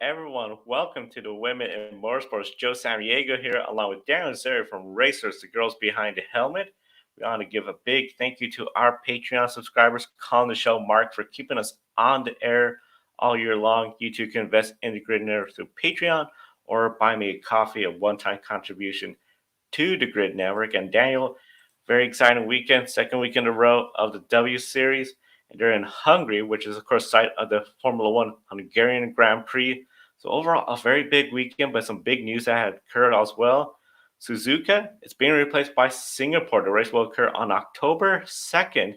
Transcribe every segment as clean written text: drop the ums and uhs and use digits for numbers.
everyone. Welcome to the Women in Motorsports. Joe Samaniego here, along with Daniele from Racers, the girls behind the helmet. We want to give a big thank you to our Patreon subscribers, calling the show Mark, for keeping us on the air all year long. You too can invest in the Grid Network through Patreon or buy me a coffee, a one-time contribution to the Grid Network. And Daniel, very exciting weekend, second weekend in a row of the W Series. And they're in Hungary, which is, of course, site of the Formula One Hungarian Grand Prix. So overall, a very big weekend, but some big news that had occurred as well. Suzuka is being replaced by Singapore. The race will occur on October 2nd.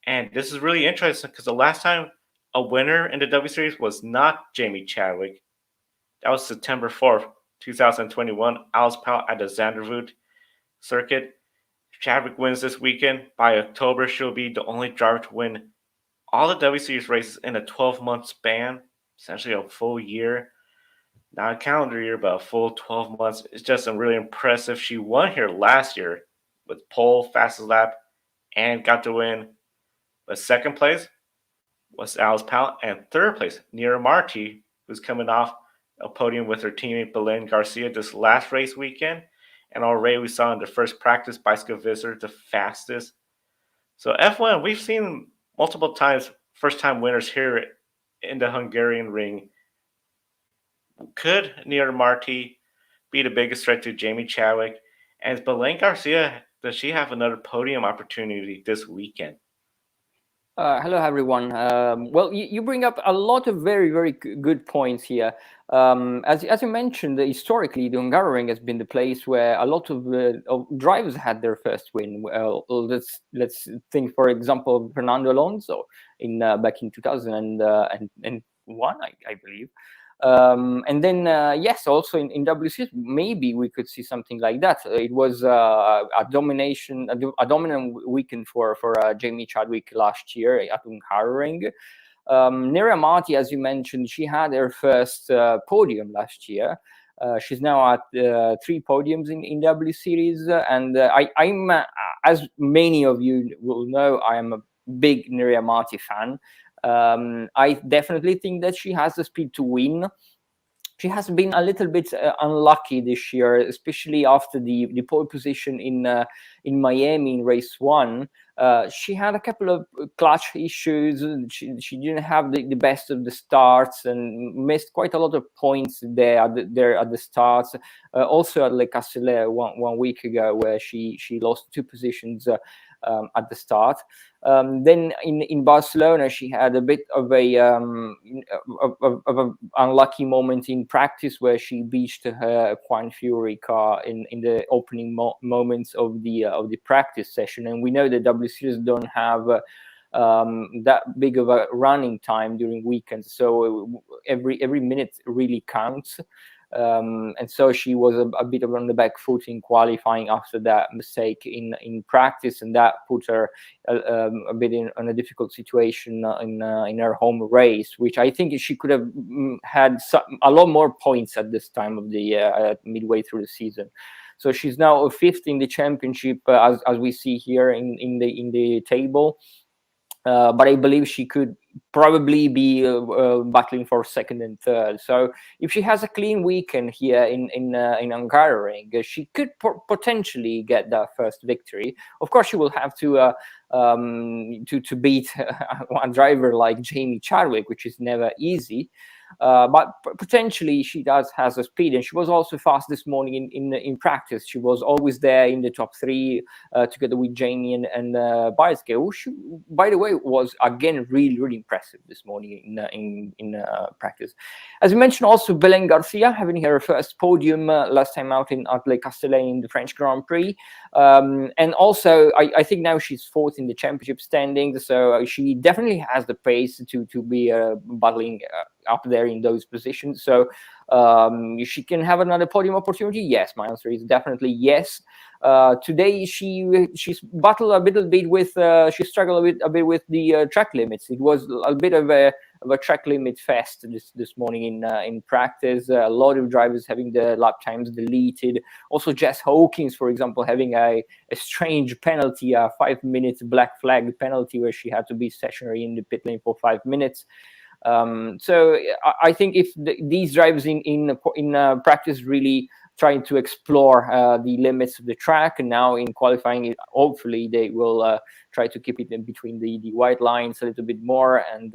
And this is really interesting because the last time a winner in the W Series was not Jamie Chadwick. That was September 4th, 2021. Alice Powell at the Zandervoort circuit. Chadwick wins this weekend. By October, she'll be the only driver to win all the W Series races in a 12-month span, essentially a full year. Not a calendar year, but a full 12 months. It's just really impressive. She won here last year with pole, fastest lap, and got to win. But second place was Alice Powell, and third place, Nira Marti, who's coming off a podium with her teammate Belen Garcia this last race weekend. And already we saw in the first practice, bicycle visitor, the fastest. So F1, we've seen multiple times first-time winners here in the Hungarian ring. Could Nira Marti be the biggest threat to Jamie Chadwick? And Belen Garcia, does she have another podium opportunity this weekend? Hello, everyone. Well, you bring up a lot of very, very good points here. As you mentioned, historically, the Hungaroring has been the place where a lot of drivers had their first win. Well, let's think, for example, of Fernando Alonso back in 2001, I believe. And then, yes, also in WSeries, maybe we could see something like that. It was a dominant weekend for Jamie Chadwick last year at Hungaroring. Nira Marti, as you mentioned, she had her first podium last year. She's now at 3 podiums in W Series, and I'm as many of you will know, I am a big Nira Marti fan. I definitely think that she has the speed to win. She has been a little bit unlucky this year, especially after the pole position in Miami in race 1. She had a couple of clutch issues. She didn't have the best of the starts and missed quite a lot of points there at the starts. Also at Le Castellet one week ago, where she lost 2 positions at the start. Then in Barcelona, she had a bit of an unlucky moment in practice where she beached her Juan Fury car in the opening moments of the practice session. And we know that W Series don't have that big of a running time during weekends, so every minute really counts. And so she was a bit on the back foot in qualifying after that mistake in practice, and that put her a bit in a difficult situation in her home race, which I think she could have had a lot more points at this time of the year, midway through the season. So she's now 5th in the championship, as we see here in the table. But I believe she could probably be battling for 2nd and 3rd. So if she has a clean weekend here in Hungaroring, she could potentially get that first victory. Of course, she will have to beat a driver like Jamie Chadwick, which is never easy. But potentially she has a speed, and she was also fast this morning in practice. She was always there in the top 3 together with Jamie and Biceker, who by the way was again really impressive this morning in practice. As you mentioned, also Belen Garcia having her first podium last time out at Le Castellet in the French Grand Prix, and also I think now she's 4th in the championship standings, so she definitely has the pace to be battling up there in those positions. So she can have another podium opportunity. Yes, my answer is definitely yes. Today she's battled a little bit with she struggled a bit with the track limits. It was a bit of a track limit fest this morning in practice. A lot of drivers having the lap times deleted. Also Jess Hawkins, for example, having a strange penalty, a 5-minute black flag penalty where she had to be stationary in the pit lane for 5 minutes. So I think if these drivers in practice really trying to explore the limits of the track, and now in qualifying, hopefully they will try to keep it in between the white lines a little bit more. And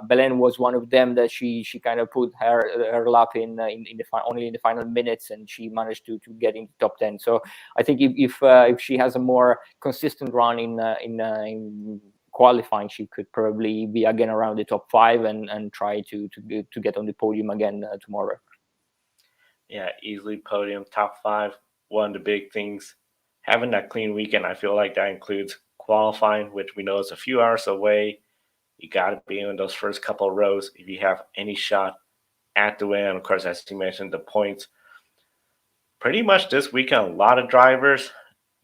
Belen was one of them that she kind of put her lap in only in the final minutes, and she managed to get in the top 10. So I think if she has a more consistent run in qualifying, she could probably be again around the top 5 and try to get on the podium again tomorrow. Yeah, easily podium, top 5. One of the big things, having that clean weekend, I feel like that includes qualifying, which we know is a few hours away. You got to be in those first couple of rows if you have any shot at the win. And of course, as you mentioned, the points. Pretty much this weekend, a lot of drivers,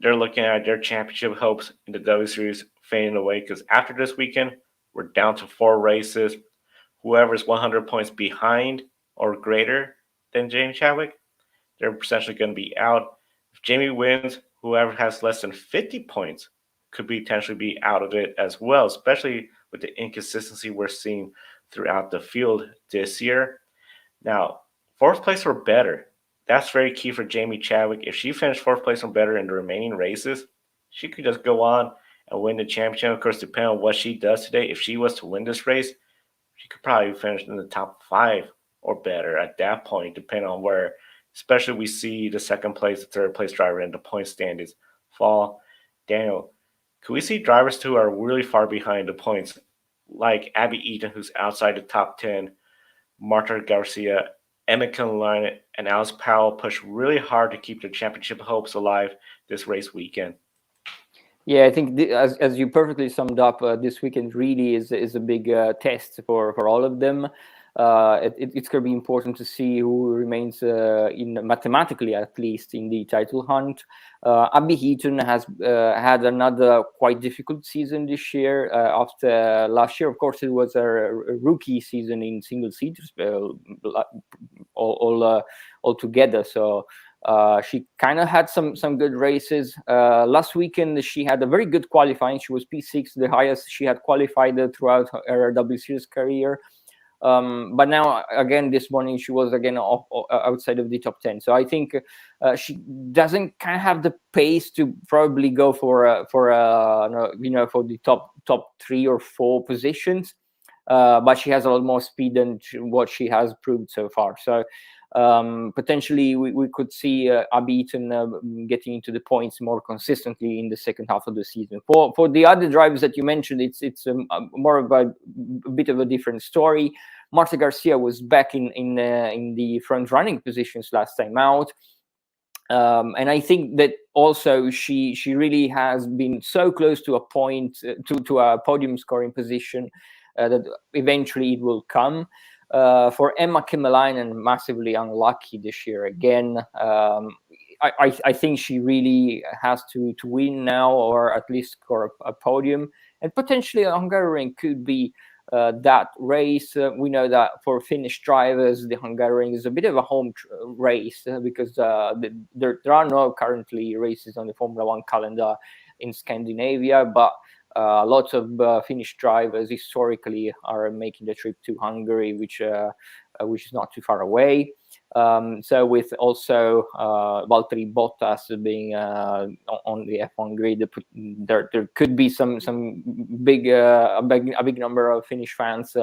they're looking at their championship hopes in the W Series fading away because after this weekend, we're down to 4 races. Whoever's 100 points behind or greater than Jamie Chadwick, they're essentially going to be out. If Jamie wins, whoever has less than 50 points could potentially be out of it as well, especially with the inconsistency we're seeing throughout the field this year. Now, 4th place or better, that's very key for Jamie Chadwick. If she finished 4th place or better in the remaining races, she could just go on and win the championship. Of course, depending on what she does today, if she was to win this race, she could probably finish in the top 5 or better at that point, depending on where, especially we see the 2nd place, the 3rd place driver in the point standings fall. Daniel, could we see drivers who are really far behind the points, like Abby Eaton, who's outside the top 10, Marta Garcia, Emma Kinline, and Alice Powell push really hard to keep their championship hopes alive this race weekend? Yeah, I think as you perfectly summed up, this weekend really is a big test for all of them. It's going to be important to see who remains in mathematically, at least, in the title hunt. Abby Heaton has had another quite difficult season this year. After last year, of course, it was a rookie season in single seaters all together. So she kind of had some good races. Last weekend, she had a very good qualifying. She was P6, the highest she had qualified throughout her W Series career. But now again this morning she was again outside of the top 10. So I think she doesn't kind of have the pace to probably go for the top 3 or 4 positions. But she has a lot more speed than what she has proved so far. So potentially we could see Abby Eaton getting into the points more consistently in the second half of the season. For the other drivers that you mentioned, it's more of a bit of a different story. Marta Garcia was back in the front running positions last time out. And I think that also she really has been so close to a point to a podium scoring position that eventually it will come. For Emma Kymäläinen, massively unlucky this year again. I think she really has to win now, or at least score a podium, and potentially a Hungarian could be that race. We know that for Finnish drivers, the Hungarian is a bit of a home race because there are no currently races on the Formula One calendar in Scandinavia, but lots of Finnish drivers historically are making the trip to Hungary, which is not too far away. So with also Valtteri Bottas being on the F1 grid, there could be some big a big number of Finnish fans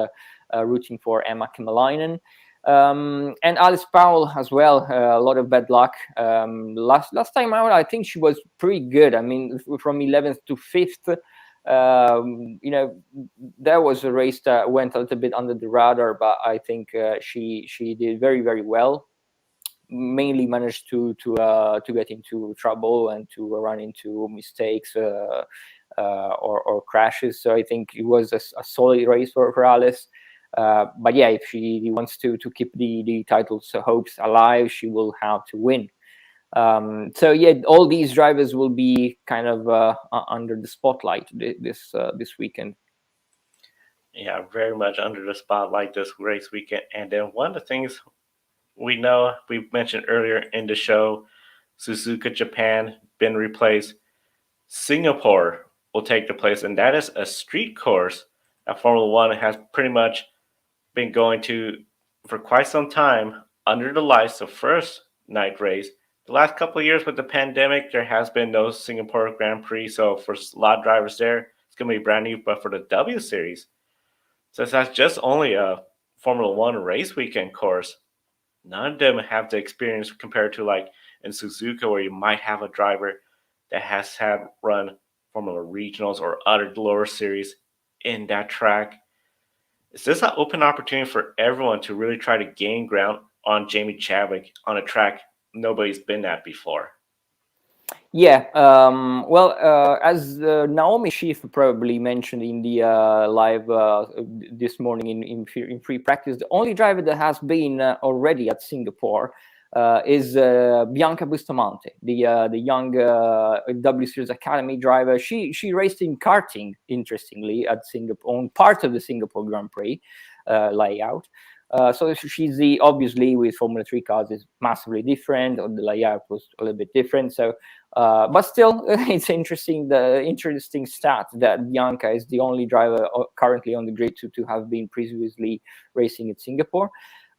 rooting for Emma Kymäläinen. And Alice Powell as well, a lot of bad luck. Last time out, I think she was pretty good. I mean, from 11th to 5th. There was a race that went a little bit under the radar, but I think she did very, very well. Mainly managed to get into trouble and to run into mistakes or crashes. So I think it was a solid race for Alice. But yeah, if she wants to keep the title's hopes alive, she will have to win. So yeah, all these drivers will be kind of under the spotlight this weekend. Yeah, very much under the spotlight this race weekend. And then one of the things we know, we mentioned earlier in the show, Suzuka Japan been replaced. Singapore will take the place, and that is a street course that Formula One has pretty much been going to for quite some time under the lights. The first night race. The last couple of years with the pandemic, there has been no Singapore Grand Prix, so for a lot of drivers there, it's going to be brand new. But for the W Series, since that's just only a Formula One race weekend course, none of them have the experience compared to like in Suzuka, where you might have a driver that has had run Formula Regionals or other lower series in that track. Is this an open opportunity for everyone to really try to gain ground on Jamie Chadwick on a track nobody's been at before? Yeah, well, as Naomi Schiff probably mentioned in the live this morning in free practice, the only driver that has been already at Singapore is Bianca Bustamante, the young W Series Academy driver. She raced in karting, interestingly, at Singapore on part of the Singapore Grand Prix layout. So she's obviously with Formula 3 cars is massively different, or the layout was a little bit different. So, but still, it's interesting. The interesting stat that Bianca is the only driver currently on the grid to have been previously racing at Singapore.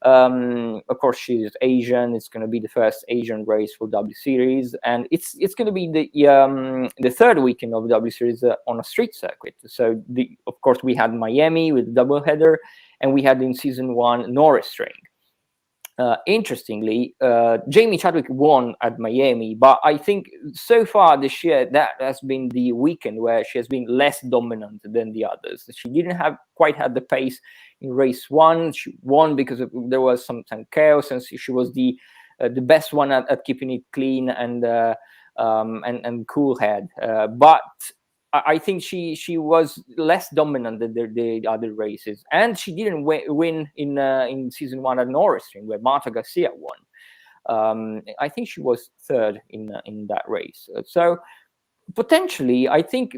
Of course, she's Asian. It's going to be the first Asian race for W Series, and it's going to be the third weekend of W Series on a street circuit. So, of course, we had Miami with double header, and we had in season one Norris Ring. Interestingly, Jamie Chadwick won at Miami, but I think so far this year that has been the weekend where she has been less dominant than the others. She didn't have quite had the pace in race one. She won because there was some chaos, and she was the best one at keeping it clean and cool head. But I think she was less dominant than the other races, and she didn't win in season one at Norris Ring, where Marta Garcia won. I think she was third in that race. So potentially, I think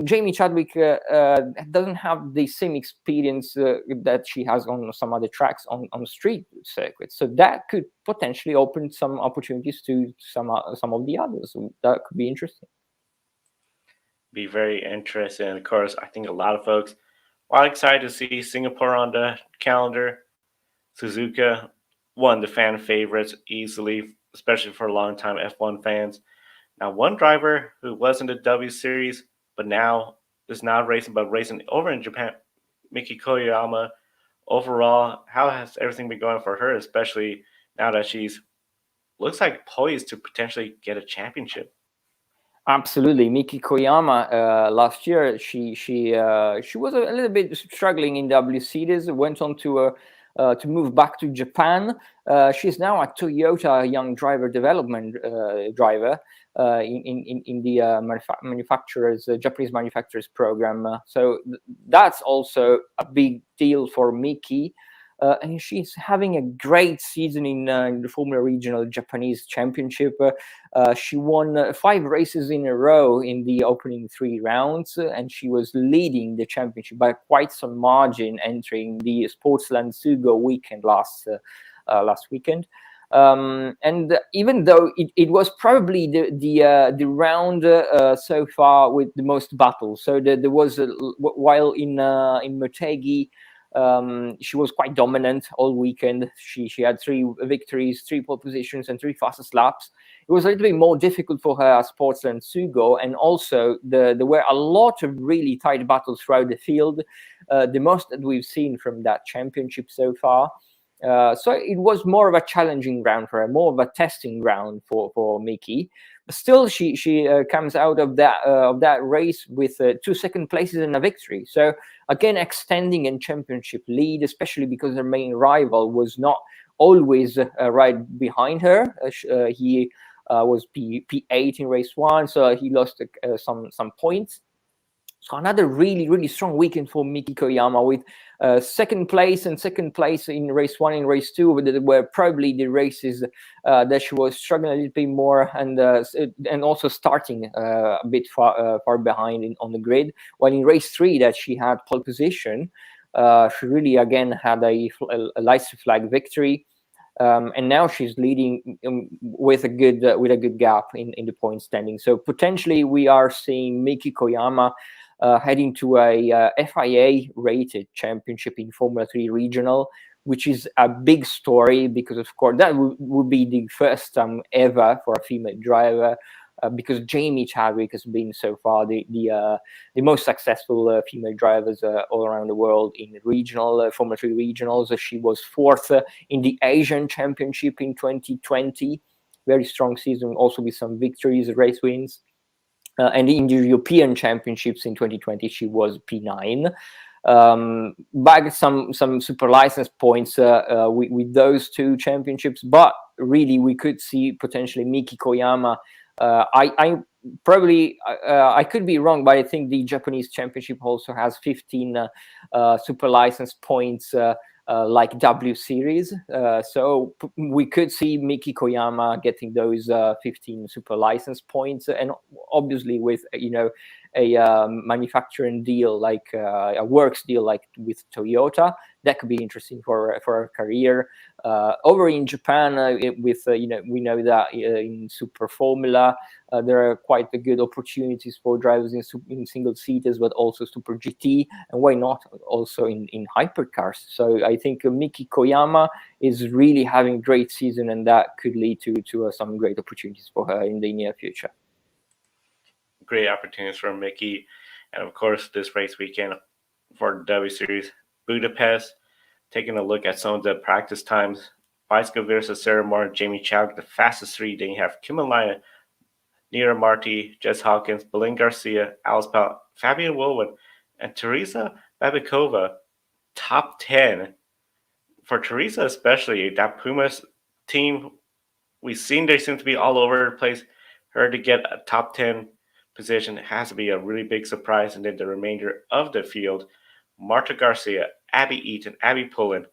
Jamie Chadwick doesn't have the same experience that she has on some other tracks on street circuits. So that could potentially open some opportunities to some of the others. So that could be interesting. Be very interesting. And of course, I think a lot of folks are excited to see Singapore on the calendar. Suzuka, one of the fan favorites easily, especially for longtime F1 fans. Now, one driver who was in the W Series, but now is not racing, but racing over in Japan, Miki Koyama. Overall, how has everything been going for her, especially now that she's looks like poised to potentially get a championship? Absolutely, Miki Koyama. Last year, she was a little bit struggling in W Series. Went on to move back to Japan. She's now a Toyota young driver development driver in the manufacturers Japanese manufacturers program. So that's also a big deal for Miki. And she's having a great season in the Formula Regional Japanese Championship. She won 5 races in a row in the opening 3 rounds, and she was leading the championship by quite some margin entering the Sportsland Sugo weekend last weekend. And even though it was probably the round so far with the most battles, so there was while in Motegi. She was quite dominant all weekend. She had 3 victories, 3 pole positions, and 3 fastest laps. It was a little bit more difficult for her at Sportsland Sugo, and also there were a lot of really tight battles throughout the field, the most that we've seen from that championship so far. So it was more of a challenging round for her, more of a testing round for Miki. But still, she comes out of that race with 2 second places and a victory. So again, extending a championship lead, especially because her main rival was not always right behind her. He was P8 in race 1, so he lost some points. So another really strong weekend for Miki Koyama with second place in race 1 and race 2, were probably the races that she was struggling a little bit more, and also starting a bit far behind on the grid. While in race 3 that she had pole position, she really again had a license flag victory. And now she's leading with a good gap in the point standing. So potentially we are seeing Miki Koyama heading to a FIA-rated championship in Formula 3 regional, which is a big story because, of course, that would be the first time ever for a female driver. Because Jamie Chadwick has been so far the most successful female drivers all around the world in regional Formula 3 regionals. She was fourth in the Asian Championship in 2020, very strong season, also with some victories, race wins. And in the European Championships in 2020, she was P9. Bagged some super license points with those two championships, but really we could see potentially Miki Koyama. I probably I could be wrong, but I think the Japanese championship also has 15 super license points like W Series. So we could see Miki Koyama getting those 15 super license points, and obviously with a manufacturing deal like a works deal like with Toyota, that could be interesting for her career. Over in Japan, we know that in Super Formula there are quite good opportunities for drivers in single seaters, but also Super GT, and why not also in hypercars. So I think Miki Koyama is really having a great season, and that could lead to some great opportunities for her in the near future. Great opportunities for Mickey. And of course, this race weekend for W Series Budapest, taking a look at some of the practice times. Bicycle versus Sarah Moore and Jamie Chadwick, the fastest three. Then you have Kim Alina, Nira Marti, Jess Hawkins, Belen Garcia, Alice Powell, Fabian Woolwood, and Teresa Babikova, top 10. For Teresa especially, that Pumas team, we've seen they seem to be all over the place. Her to get a top 10 position has to be a really big surprise. And then the remainder of the field, Marta Garcia, Abby Eaton, Abby Pullen,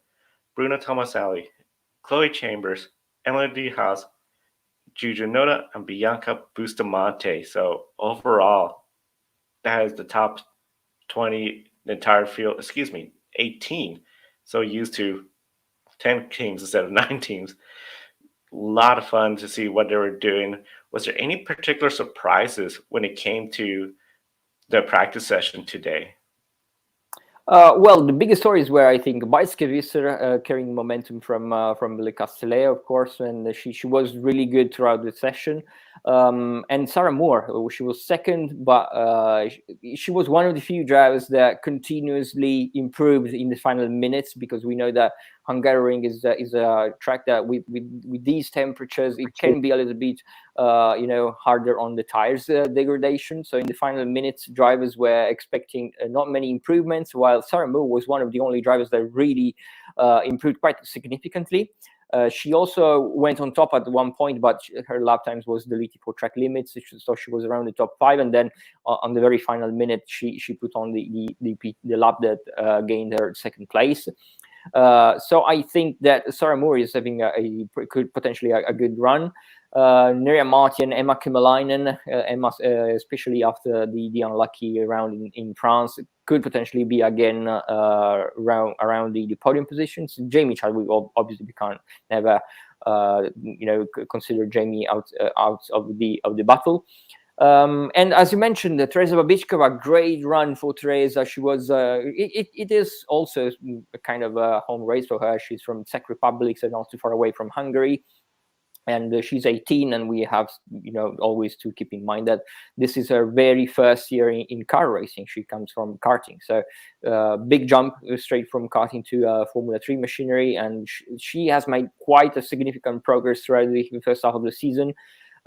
Bruna Tomasali, Chloe Chambers, Emily Diaz, Juju Noda, and Bianca Bustamante. So overall, that is the top 20, the entire field, 18. So used to 10 teams instead of 9 teams. A lot of fun to see what they were doing. Was there any particular surprises when it came to the practice session today? Well, the biggest stories were, I think, Bicycle carrying momentum from Le Castellet, of course, and she was really good throughout the session. And Sarah Moore, she was second, but she was one of the few drivers that continuously improved in the final minutes, because we know that Hungaroring is a track that with these temperatures, it can be a little bit harder on the tires degradation. So in the final minutes, drivers were expecting not many improvements, while Sarah Moore was one of the only drivers that really improved quite significantly. She also went on top at one point, but her lap times was deleted for track limits, so she was around the top 5. And then on the very final minute, she put on the lap that gained her second place. So I think that Sarah Moore is having could potentially a good run. Nira Marti and Emma Kymäläinen, Emma, especially after the unlucky round in France, could potentially be again around the podium positions. Jamie Chadwick, obviously, we can't never consider Jamie out of the battle. And as you mentioned, Teresa Babikova, great run for Teresa. She was. It is also a kind of a home race for her. She's from Czech Republic, so not too far away from Hungary. And she's 18, and we have always to keep in mind that this is her very first year in car racing. She comes from karting, so big jump straight from karting to Formula 3 machinery, and she has made quite a significant progress throughout the first half of the season.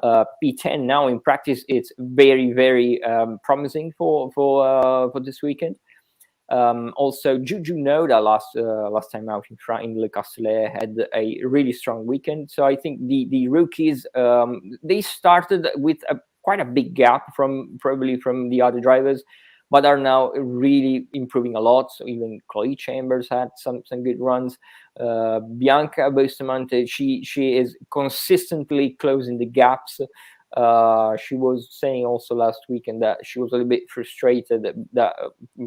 P10 now in practice, it's very, very promising for this weekend. Also, Juju Noda last time out in Le Castellet had a really strong weekend. So I think the rookies, they started with quite a big gap probably from the other drivers, but are now really improving a lot. So even Chloe Chambers had some good runs. Bianca Bustamante, she is consistently closing the gaps. She was saying also last weekend that she was a little bit frustrated that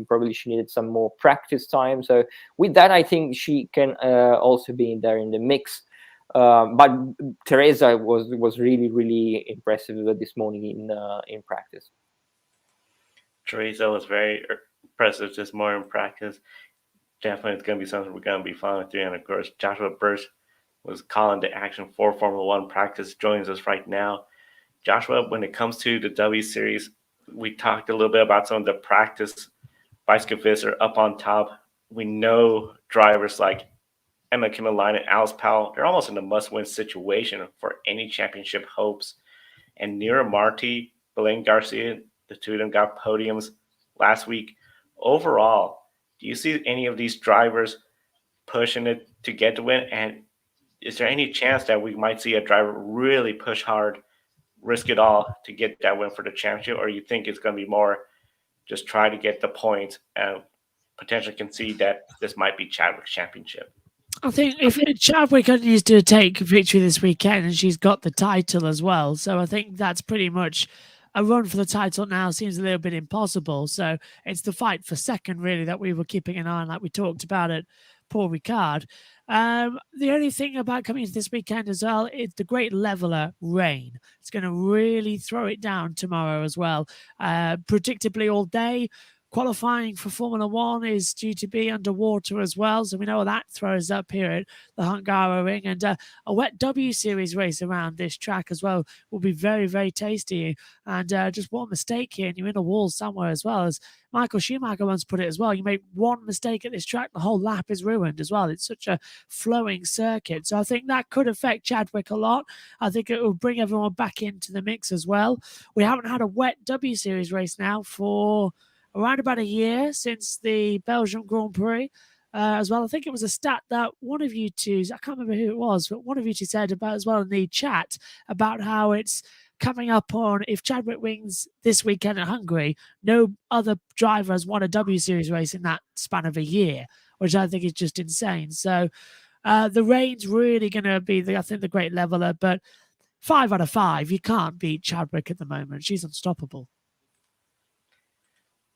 probably she needed some more practice time. So with that, I think she can also be in there in the mix. But Teresa was really, really impressive this morning in practice. Teresa was very impressive this morning in practice. Definitely, it's going to be something we're going to be following through. And of course, Joshua Burst was calling the action for Formula One practice, joins us right now. Joshua, when it comes to the W Series, we talked a little bit about some of the practice bicyclists are up on top. We know drivers like Emma Kimmeline and Alice Powell, they're almost in a must-win situation for any championship hopes. And Nira Marti, Belen Garcia, the two of them got podiums last week. Overall, do you see any of these drivers pushing it to get the win? And is there any chance that we might see a driver really push hard, risk it all to get that win for the championship? Or you think it's going to be more just try to get the points and potentially concede that this might be Chadwick's championship? I think if Chadwick needs to take victory this weekend, and she's got the title as well, so I think that's pretty much a run for the title now seems a little bit impossible. So it's the fight for second really that we were keeping an eye on, like we talked about at Paul Ricard. The only thing about coming into this weekend as well is the great leveler rain. It's going to really throw it down tomorrow as well. Predictably all day. Qualifying for Formula One is due to be underwater as well, so we know what that throws up here at the Hungaroring. And a wet W Series race around this track as well will be very, very tasty. And just one mistake here, and you're in a wall somewhere as well. As Michael Schumacher once put it as well, you make one mistake at this track, the whole lap is ruined as well. It's such a flowing circuit. So I think that could affect Chadwick a lot. I think it will bring everyone back into the mix as well. We haven't had a wet W Series race now for around about a year since the Belgian Grand Prix as well. I think it was a stat that one of you two, I can't remember who it was, but one of you two said about as well in the chat about how it's coming up on, if Chadwick wins this weekend at Hungary, no other driver has won a W Series race in that span of a year, which I think is just insane. So the rain's really going to be, I think, the great leveler, but 5 out of 5, you can't beat Chadwick at the moment. She's unstoppable.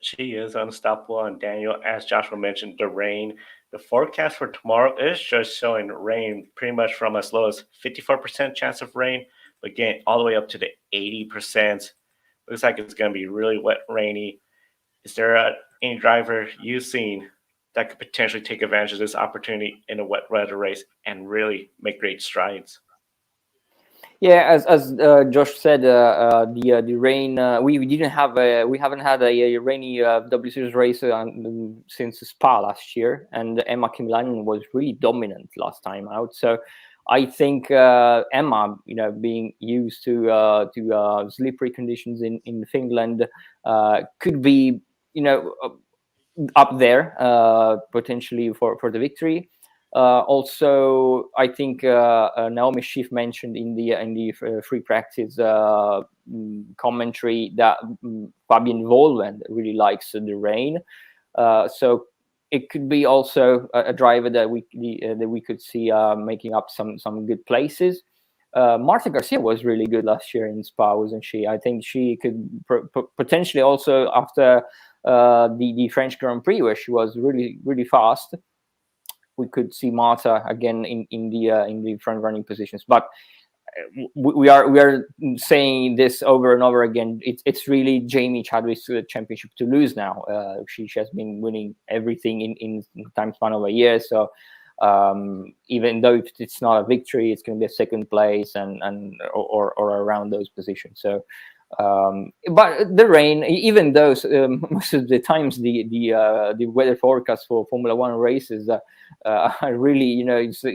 She is unstoppable. And Daniel, as Joshua mentioned, the rain. The forecast for tomorrow is just showing rain pretty much from as low as 54% chance of rain, but getting all the way up to the 80%. Looks like it's going to be really wet, rainy. Is there any driver you've seen that could potentially take advantage of this opportunity in a wet weather race and really make great strides? Yeah, as Josh said, the rain. We haven't had a rainy W Series race since Spa last year, and Emma Kimlanen was really dominant last time out. So I think Emma, being used to slippery conditions in Finland, could be up there potentially for the victory. Also, I think Naomi Schiff mentioned in the free practice commentary that Fabian Wohlwend really likes the rain, so it could be also a driver that we could see making up some good places. Marta Garcia was really good last year in Spa, wasn't she? I think she could potentially also, after the French Grand Prix, where she was really, really fast, we could see Marta again in the front running positions. But we are saying this over and over again. It's really Jamie Chadwick's championship to lose now. She has been winning everything in time span of a year. So even though it's not a victory, it's going to be a second place or around those positions. So. But the rain, even though most of the times the weather forecast for Formula One races are really, it's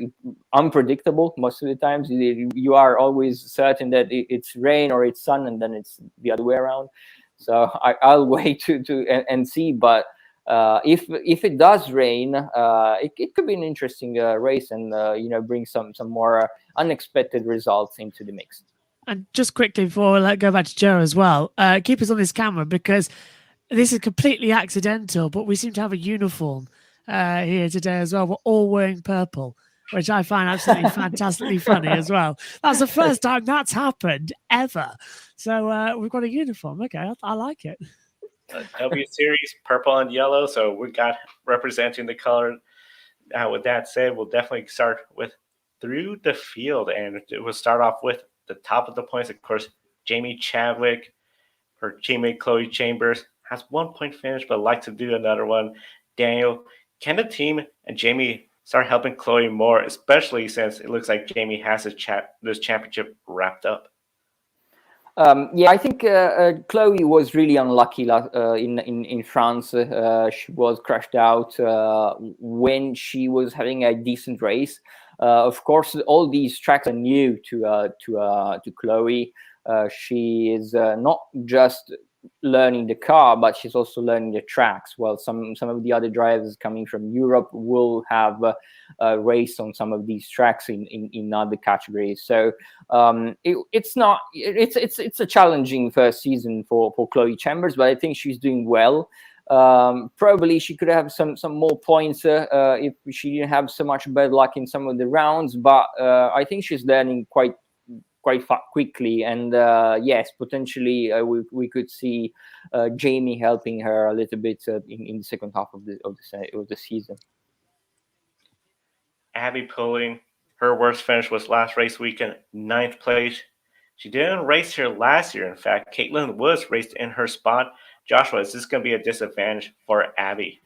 unpredictable. Most of the times you are always certain that it's rain or it's sun, and then it's the other way around. So I'll wait and see. But if it does rain, it could be an interesting race, and bring some more unexpected results into the mix. And just quickly before I go back to Joe as well, keep us on this camera, because this is completely accidental, but we seem to have a uniform here today as well. We're all wearing purple, which I find absolutely fantastically funny as well. That's the first time that's happened ever. So we've got a uniform. Okay, I like it. W Series, purple and yellow. So we got representing the color. With that said, we'll definitely start with through the field, and we'll start off with the top of the points. Of course, Jamie Chadwick, her teammate Chloe Chambers has 1 point finish, but like to do another one. Daniel, can the team and Jamie start helping Chloe more, especially since it looks like Jamie has this championship wrapped up? Yeah, I think Chloe was really unlucky in France. She was crashed out when she was having a decent race. Of course, all these tracks are new to Chloe. She is not just learning the car, but she's also learning the tracks. Well, some of the other drivers coming from Europe will have raced on some of these tracks in other categories. So it's a challenging first season for Chloe Chambers, but I think she's doing well. Probably she could have some more points if she didn't have so much bad luck in some of the rounds, but I think she's learning quite quickly, and yes, potentially we could see Jamie helping her a little bit in the second half of the season. Abby Pulling, her worst finish was last race weekend, 9th place. She didn't race here last year. In fact, Caitlin Woods raced in her spot. Joshua, is this going to be a disadvantage for Abby?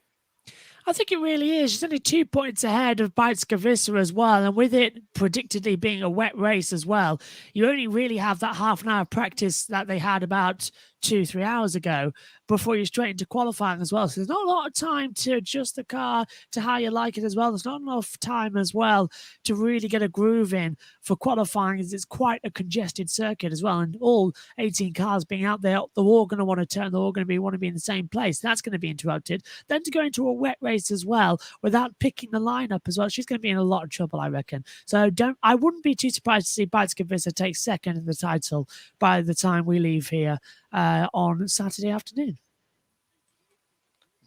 I think it really is. She's only 2 points ahead of Bijtske as well. And with it predictably being a wet race as well, you only really have that half an hour practice that they had about 2-3 hours ago before you're straight into qualifying as well. So there's not a lot of time to adjust the car to how you like it as well. There's not enough time as well to really get a groove in for qualifying, as it's quite a congested circuit as well. And all 18 cars being out there, they're all going to want to turn, they're all going to want to be in the same place. That's going to be interrupted. Then to go into a wet race as well without picking the lineup as well, she's going to be in a lot of trouble, I reckon. So I wouldn't be too surprised to see Bijtske take second in the title by the time we leave here on Saturday afternoon.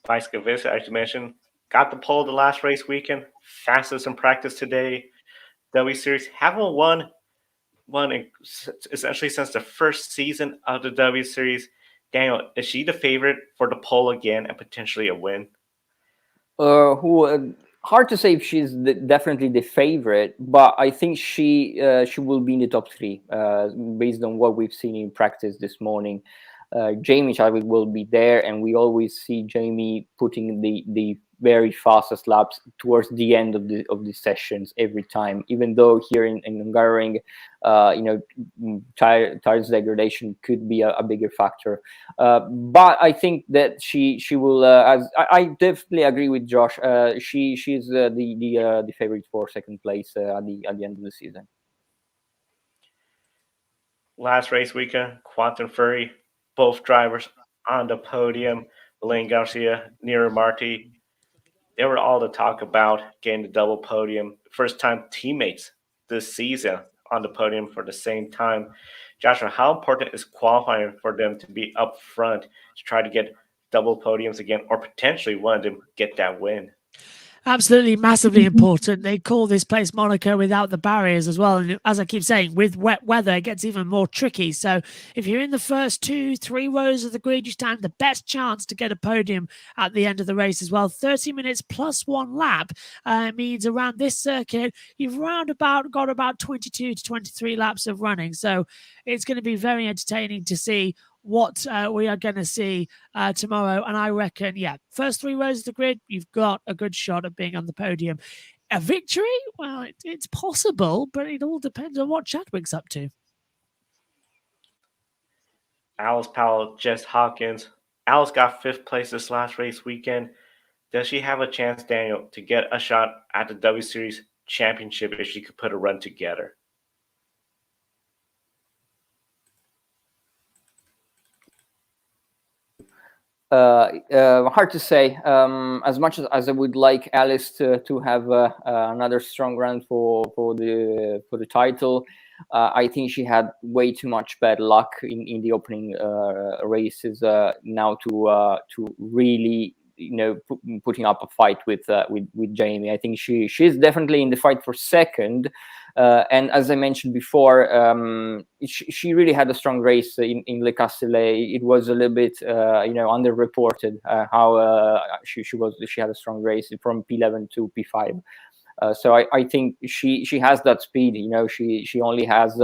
Bijtske, as you mentioned, got the pole the last race weekend, fastest in practice today. W Series haven't won essentially since the first season of the W Series. Daniel, is she the favorite for the pole again and potentially a win? Hard to say if she's definitely the favorite, but I think she will be in the top three based on what we've seen in practice this morning. Jamie Chadwick will be there, and we always see Jamie putting the very fastest laps towards the end of the sessions every time. Even though here in Hungary, tires degradation could be a bigger factor. But I think that she will. As I definitely agree with Josh. She's the favorite for second place at the end of the season. Last race weekend, Quantum Fury, both drivers on the podium. Elaine Garcia, Nira Marti, they were all to talk about getting the double podium. First time teammates this season on the podium for the same time. Joshua, how important is qualifying for them to be up front to try to get double podiums again, or potentially one of them get that win? Absolutely, massively important. They call this place Monaco without the barriers as well. And as I keep saying, with wet weather, it gets even more tricky. So if you're in the first 2-3 rows of the grid, you stand the best chance to get a podium at the end of the race as well. 30 minutes plus 1 lap means around this circuit, you've got about 22 to 23 laps of running. So it's going to be very entertaining to see what we are going to see tomorrow. And I reckon, first 3 rows of the grid, you've got a good shot at being on the podium. A victory? Well, it's possible, but it all depends on what Chadwick's up to. Alice Powell, Jess Hawkins. Alice got 5th place this last race weekend. Does she have a chance, Daniel, to get a shot at the W Series championship if she could put a run together? Hard to say. As much as I would like Alice to have another strong run for the title, I think she had way too much bad luck in the opening races now to really putting up a fight with Jamie. I think she's definitely in the fight for second. And as I mentioned before, she really had a strong race in Le Castellet. It was a little bit, underreported how she had a strong race from P11 to P5. So I think she has that speed. She only has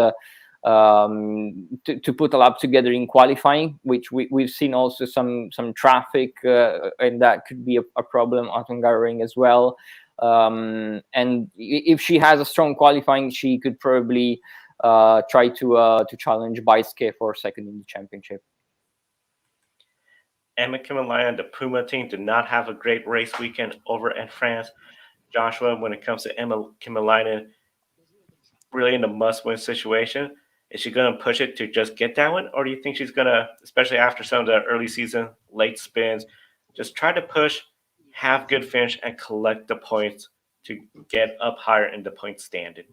to put a lap together in qualifying, which we've seen also some traffic, and that could be a problem at Hungaroring as well. And if she has a strong qualifying, she could probably try to challenge Biceque for second in the championship. Emma Kymäläinen and the Puma team did not have a great race weekend over in France. Joshua, when it comes to Emma Kymäläinen, really in a must-win situation, is she going to push it to just get that one, or do you think she's going to, especially after some of the early season late spins, just try to push, have good finish, and collect the points to get up higher in the point standing?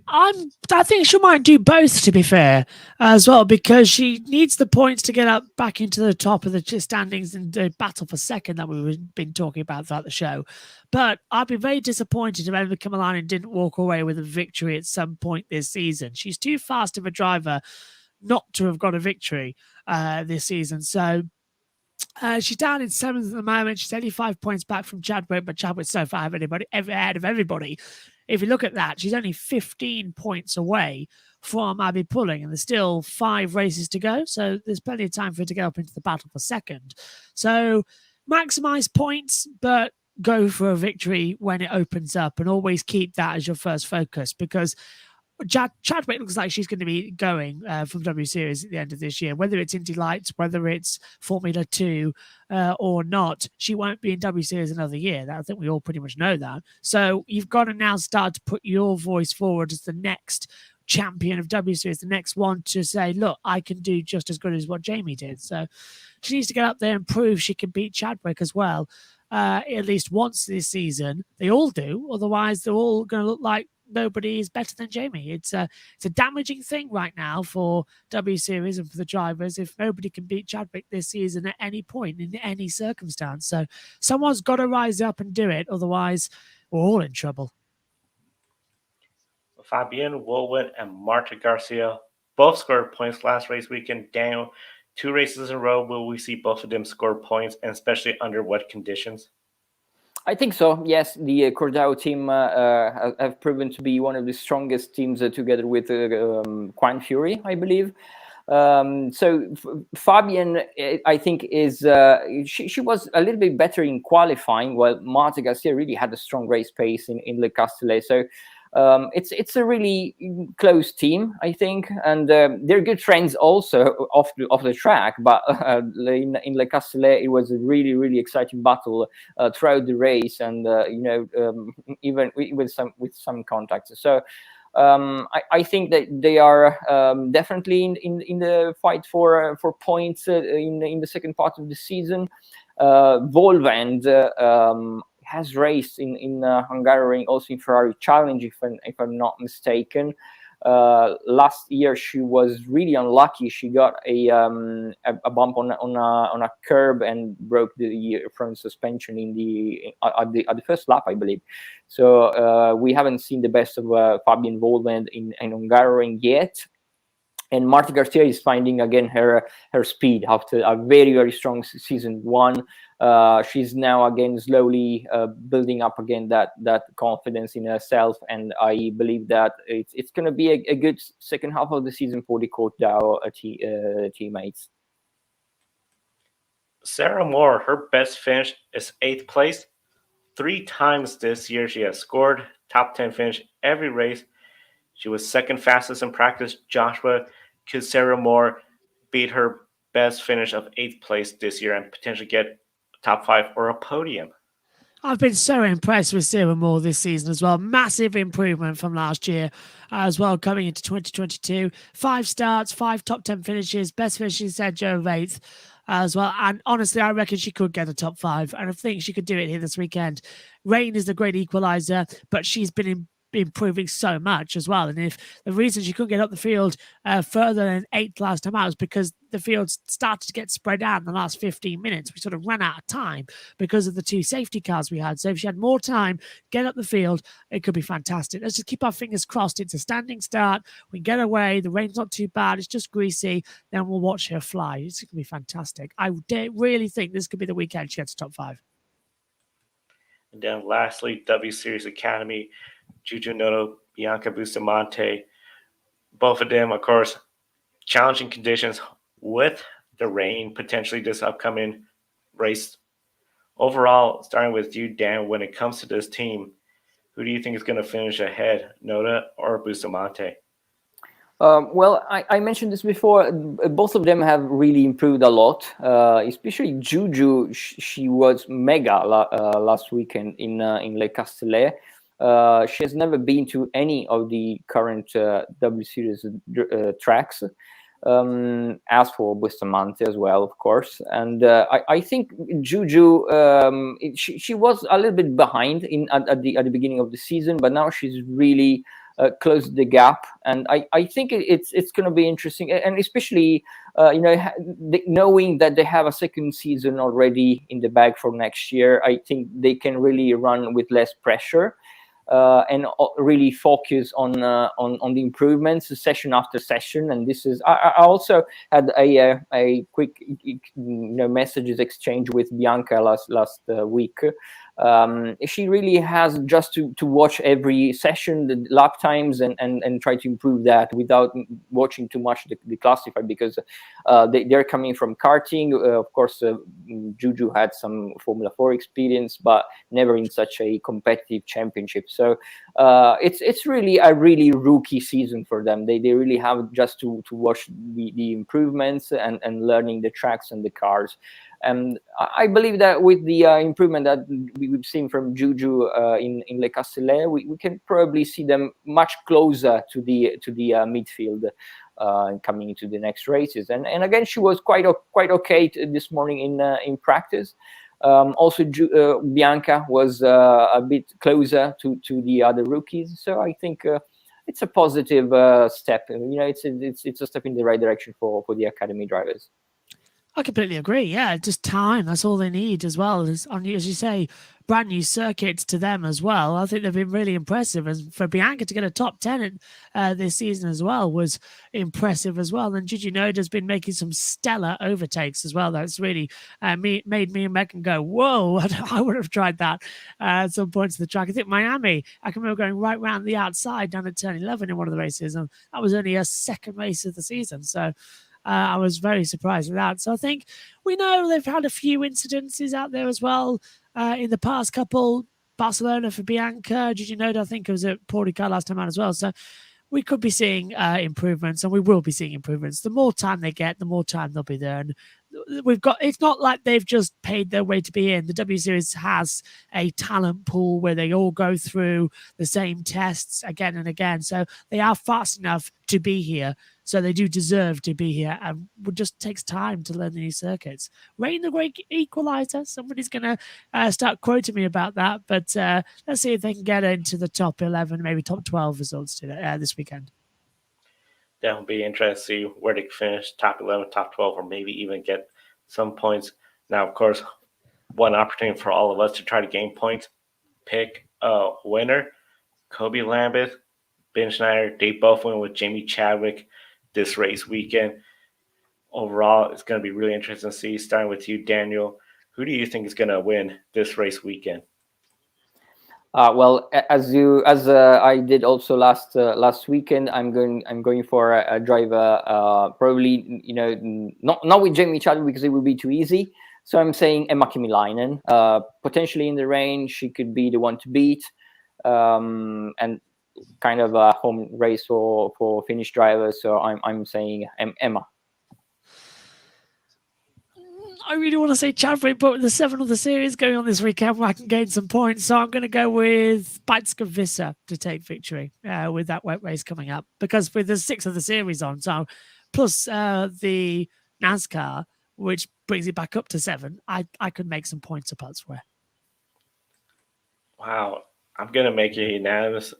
I think she might do both, to be fair, as well, because she needs the points to get up back into the top of the standings and the battle for second that we've been talking about throughout the show. But I'd be very disappointed if Emma Kymäläinen didn't walk away with a victory at some point this season. She's too fast of a driver not to have got a victory this season. So she's down in seventh at the moment. She's 85 points back from Chadwick, but Chadwick's so far ahead of everybody. If you look at that, she's only 15 points away from Abby Pulling, and there's still 5 races to go. So there's plenty of time for her to get up into the battle for second. So maximize points, but go for a victory when it opens up, and always keep that as your first focus, because Chadwick looks like she's going to be going from W Series at the end of this year, whether it's Indy Lights, whether it's Formula 2 or not. She won't be in W Series another year. I think we all pretty much know that. So you've got to now start to put your voice forward as the next champion of W Series, the next one to say, look, I can do just as good as what Jamie did. So she needs to get up there and prove she can beat Chadwick as well, at least once this season. They all do. Otherwise, they're all going to look like nobody is better than Jamie. It's a damaging thing right now for W Series and for the drivers if nobody can beat Chadwick this season at any point in any circumstance. So someone's got to rise up and do it. Otherwise, we're all in trouble. Fabienne Woolwin and Marta Garcia both scored points last race weekend. Daniel, 2 races in a row, will we see both of them score points, and especially under what conditions? I think so. Yes, the Cordao team have proven to be one of the strongest teams together with Quine Fury, I believe. So Fabian, I think, is she was a little bit better in qualifying, while Marta Garcia really had a strong race pace in Le Castellet. So it's a really close team, I think, and they're good friends also off the track. But in Le Castellet, it was a really exciting battle throughout the race, and even with some contacts. So I think that they are definitely in the fight for points in the second part of the season. Volvend has raced in Hungary, also in Ferrari Challenge, if I'm not mistaken. Last year she was really unlucky. She got a bump on a curb and broke the front suspension at the first lap, I believe. So we haven't seen the best of Fabienne Volvend in Hungary yet. And Marta Garcia is finding again her speed after a very strong season one. She's now again slowly building up again that confidence in herself, and I believe that it's going to be a good second half of the season for the Cordao teammates. Sarah Moore, her best finish is 8th place. 3 times this year she has scored top 10 finish every race. She was second fastest in practice. Joshua, could Sarah Moore beat her best finish of 8th place this year and potentially get top 5 or a podium? I've been so impressed with Sarah Moore this season as well. Massive improvement from last year as well, coming into 2022. 5 starts, 5 top 10 finishes, best finish in Sergio of 8th as well. And honestly, I reckon she could get a top 5, and I think she could do it here this weekend. Rain is the great equalizer, but she's been improving so much as well. And if the reason she couldn't get up the field further than 8th last time out was because the field started to get spread out in the last 15 minutes. We sort of ran out of time because of the 2 safety cars we had. So if she had more time, get up the field, it could be fantastic. Let's just keep our fingers crossed. It's a standing start. We can get away. The rain's not too bad. It's just greasy. Then we'll watch her fly. It's going to be fantastic. I really think this could be the weekend she gets top 5. And then lastly, W Series Academy, Juju Noto, Bianca Bustamante, Both of them, of course, challenging conditions with the rain potentially this upcoming race. Overall, starting with you, Dan, when it comes to this team, who do you think is going to finish ahead, Noda or Bustamante? Well, I mentioned this before. Both of them have really improved a lot. Especially Juju, she was mega last weekend in Le Castellet. She has never been to any of the current W Series tracks. As for Bustamante as well, of course. And I think Juju, she was a little bit behind at the beginning of the season, but now she's really closed the gap, and I think it's going to be interesting, and especially knowing that they have a second season already in the bag for next year. I think they can really run with less pressure. And really focus on the improvements session after session. And this is I also had a quick messages exchange with Bianca last week. She really has just to watch every session, the lap times, and try to improve that without watching too much the classified, because they're coming from karting. Of course, Juju had some Formula 4 experience, but never in such a competitive championship. So it's really a really rookie season for them. They really have just to watch the improvements and learning the tracks and the cars. And I believe that with the improvement that we've seen from Juju in Le Castellet, we can probably see them much closer to the midfield coming into the next races. And again, she was quite okay this morning in practice. Also, Bianca was a bit closer to the other rookies. So I think it's a positive step. It's a step in the right direction for the academy drivers. I completely agree. Yeah, just time. That's all they need as well. As you say, brand new circuits to them as well. I think they've been really impressive. And for Bianca to get a top 10 this season as well was impressive as well. And Gigi Noda's been making some stellar overtakes as well. That's really made me and Megan go, whoa, I would have tried that at some points of the track. I think Miami, I can remember going right round the outside down at turn 11 in one of the races. And that was only a second race of the season. So I was very surprised with that. So I think we know they've had a few incidences out there as well in the past couple. Barcelona for Bianca. Did you know that? I think it was at Paul Ricard last time out as well. So we could be seeing improvements, and we will be seeing improvements. The more time they get, the more time they'll be there. And it's not like they've just paid their way to be in. The W Series has a talent pool where they all go through the same tests again and again. So they are fast enough to be here. So they do deserve to be here, and it just takes time to learn the new circuits. Rain the great equalizer. Somebody's going to start quoting me about that, but let's see if they can get into the top 11, maybe top 12 results today, this weekend. That will be interesting to see where they finish, top 11, top 12, or maybe even get some points. Now, of course, one opportunity for all of us to try to gain points, pick a winner. Kobe Lambeth, Ben Schneider, they both went with Jamie Chadwick this race weekend. Overall, it's going to be really interesting to see. Starting with you, Daniel, who do you think is going to win this race weekend? Well, as I did also last weekend, I'm going for a driver. Probably not with Jamie Chadwick because it would be too easy. So I'm saying Emma Kimilainen. Potentially in the rain, she could be the one to beat. And kind of a home race for Finnish drivers. So I'm saying Emma. I really want to say Chadwick, but with the 7 of the series going on this weekend, where I can gain some points. So I'm going to go with Beitska Visser to take victory with that wet race coming up. Because with the 6 of the series on, so plus the NASCAR, which brings it back up to 7, I could make some points up elsewhere. Wow, I'm going to make it unanimous.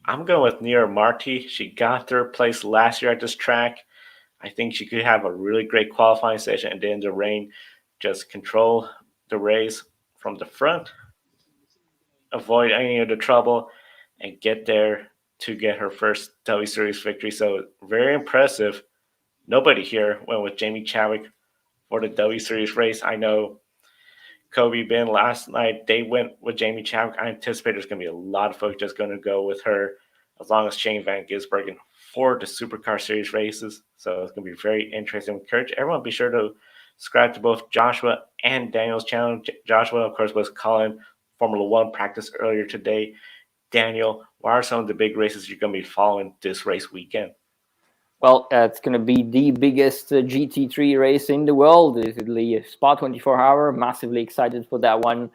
I'm going with Nira Marti. She got third place last year at this track. I think she could have a really great qualifying session, and then the rain just control the race from the front, avoid any of the trouble, and get there to get her first W Series victory. So very impressive. Nobody here went with Jamie Chadwick for the W Series race. I know Kobe Ben last night, they went with Jamie Chadwick. I anticipate there's going to be a lot of folks just going to go with her as long as Shane Van Gisbergen for the Supercar Series races. So it's going to be very interesting. We encourage everyone be sure to subscribe to both Joshua and Daniel's channel. Joshua, of course, was calling Formula One practice earlier today. Daniel, what are some of the big races you're going to be following this race weekend? Well, it's going to be the biggest GT3 race in the world. It's the Spa 24-hour. Massively excited for that one.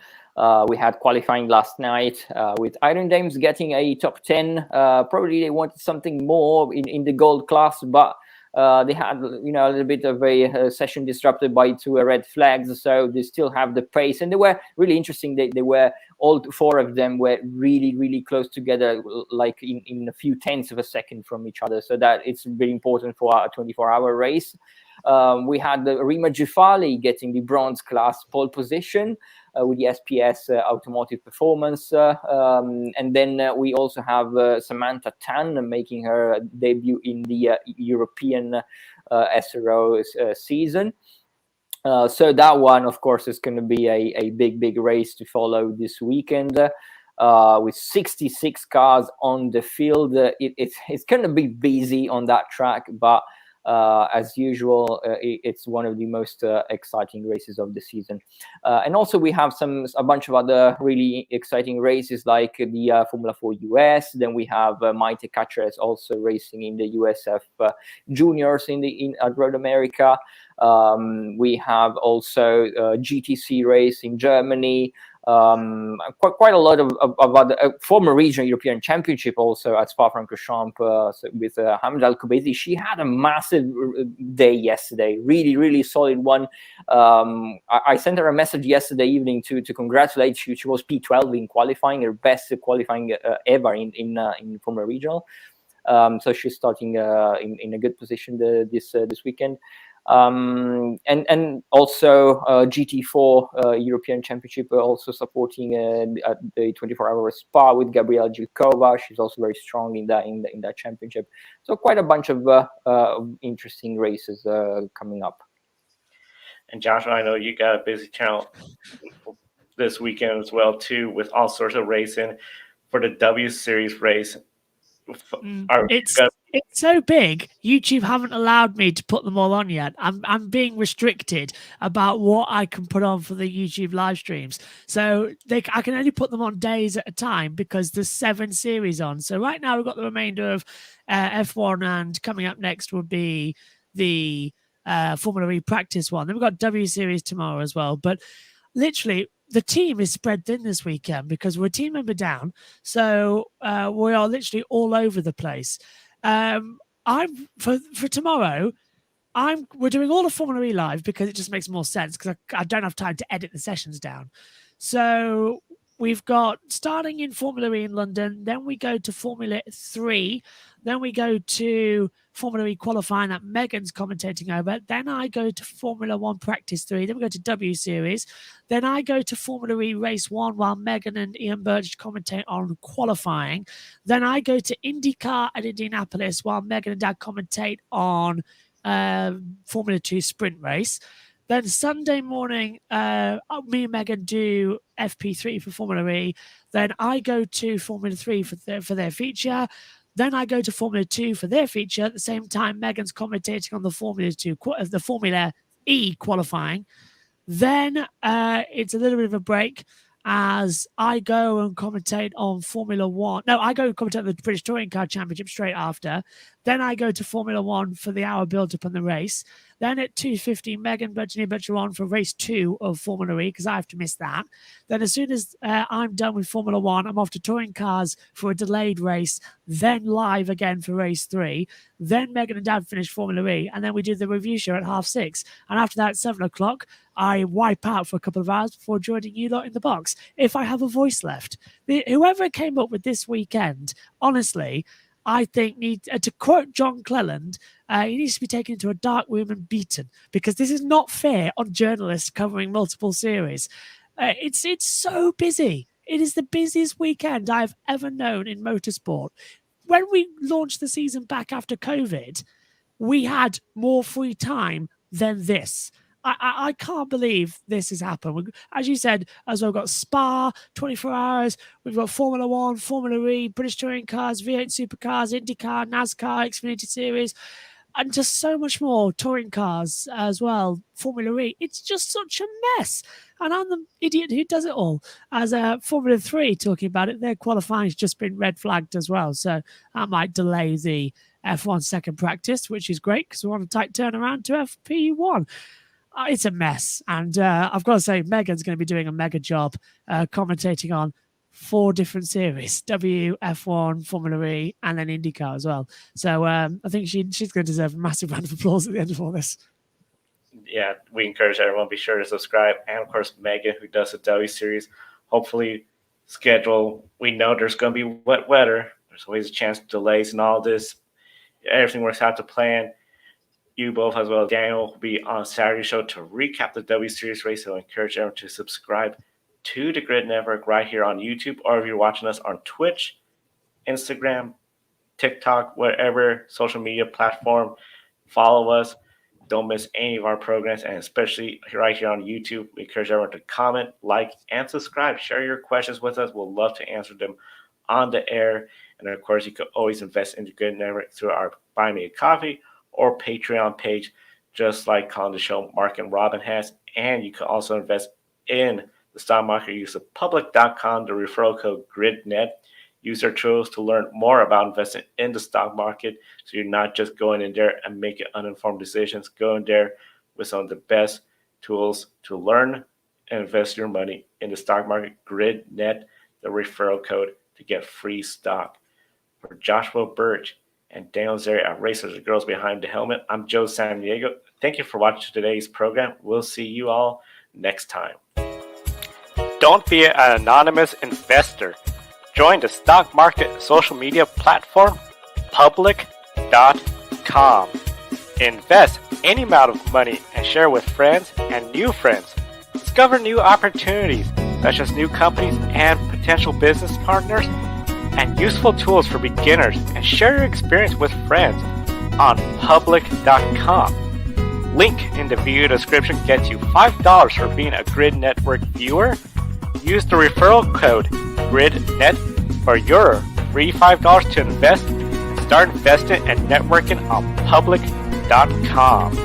We had qualifying last night with Iron Dames getting a top 10. Probably they wanted something more in the gold class, but they had a little bit of a session disrupted by two red flags, so they still have the pace, and they were really interesting. They were all four of them were really close together, like in a few tenths of a second from each other, so that it's really important for a 24-hour race. We had the Rima Jufali getting the bronze class pole position with the SPS Automotive Performance. And then we also have Samantha Tan making her debut in the European SRO season. So that one, of course, is going to be a big race to follow this weekend. With 66 cars on the field, it's going to be busy on that track, but as usual, it's one of the most exciting races of the season. And also we have a bunch of other really exciting races like the Formula 4 US. Then we have Maite Caceres also racing in the USF Juniors at Road America. We have also GTC race in Germany. Quite a lot of other former regional European Championship also at Spa-Francorchamps with Hamza Al-Kubaisi. She had a massive day yesterday, really solid one. I sent her a message yesterday evening to congratulate. She was P12 in qualifying, her best qualifying ever in former regional. So she's starting in a good position this weekend. And also GT4 European Championship also supporting the 24-hour Spa with Gabriela Gilkova. She's also very strong in that championship. So quite a bunch of interesting races coming up. And Joshua, I know you got a busy channel this weekend as well too, with all sorts of racing for the W Series race. It's so big. YouTube haven't allowed me to put them all on yet. I'm being restricted about what I can put on for the YouTube live streams. So I can only put them on days at a time because there's 7 series on. So right now we've got the remainder of F1, and coming up next would be the Formula E practice one. Then we've got W Series tomorrow as well. But literally, the team is spread thin this weekend because we're a team member down. So we are literally all over the place. For tomorrow, we're doing all the Formula E live because it just makes more sense because I don't have time to edit the sessions down. So we've got starting in Formula E in London, then we go to Formula 3, then we go to Formula E qualifying that Megan's commentating over. Then I go to Formula 1 practice 3. Then we go to W Series. Then I go to Formula E race 1 while Megan and Ian Burgess commentate on qualifying. Then I go to INDYCAR at Indianapolis while Megan and Dad commentate on Formula 2 sprint race. Then Sunday morning, me and Megan do FP3 for Formula E. Then I go to Formula 3 for their feature. Then I go to Formula 2 for their feature. At the same time, Megan's commentating on the Formula E qualifying. Then it's a little bit of a break as I go and commentate on Formula 1. No, I go and commentate on the British Touring Car Championship straight after. Then I go to Formula 1 for the hour build-up on the race. Then at 2:50, Megan Butcher on for race 2 of Formula E because I have to miss that. Then as soon as I'm done with Formula 1, I'm off to Touring Cars for a delayed race, then live again for race 3. Then Megan and Dad finish Formula E, and then we do the review show at 6:30. And after that, at 7 o'clock, I wipe out for a couple of hours before joining you lot in the box, if I have a voice left. Whoever came up with this weekend, honestly, I think to quote John Cleland, he needs to be taken into a dark room and beaten because this is not fair on journalists covering multiple series. It's so busy. It is the busiest weekend I've ever known in motorsport. When we launched the season back after COVID, we had more free time than this. I can't believe this has happened. As you said, as well, we've got Spa, 24 Hours, we've got Formula One, Formula E, British Touring Cars, V8 Supercars, INDYCAR, NASCAR, Xfinity Series, and just so much more. Touring cars as well, Formula E. It's just such a mess. And I'm the idiot who does it all. As Formula 3 talking about it, their qualifying's just been red flagged as well. So that might delay the F1 second practice, which is great because we want a tight turnaround to FP1. It's a mess. And I've got to say, Megan's going to be doing a mega job commentating on 4 different series: W, F1, Formula E, and then INDYCAR as well. So I think she's going to deserve a massive round of applause at the end of all this. Yeah, we encourage everyone to be sure to subscribe. And, of course, Megan, who does the W Series. Hopefully, schedule. We know there's going to be wet weather. There's always a chance of delays and all this. Everything works out to plan. You both, as well as Daniel, will be on Saturday show to recap the W Series race. So I encourage everyone to subscribe to the Grid Network right here on YouTube, or if you're watching us on Twitch, Instagram, TikTok, whatever social media platform, follow us. Don't miss any of our programs, and especially right here on YouTube, we encourage everyone to comment, like, and subscribe. Share your questions with us. We'll love to answer them on the air. And, of course, you can always invest in the Grid Network through our Buy Me a Coffee or Patreon page, just like Calling the Show Mark and Robin has. And you can also invest in the stock market. Use the public.com, the referral code GridNet. Use their tools to learn more about investing in the stock market, so you're not just going in there and making uninformed decisions. Go in there with some of the best tools to learn and invest your money in the stock market. GridNet, the referral code to get free stock. For Joshua Birch and Daniel Zeri at Racers, the Girls Behind the Helmet, I'm Joe Samaniego. Thank you for watching today's program. We'll see you all next time. Don't be an anonymous investor. Join the stock market social media platform, public.com. Invest any amount of money and share with friends and new friends. Discover new opportunities, such as new companies and potential business partners, and useful tools for beginners, and share your experience with friends on public.com. Link in the video description gets you $5 for being a Grid Network viewer. Use the referral code GridNet for your free $5 to invest. Start investing and networking on public.com.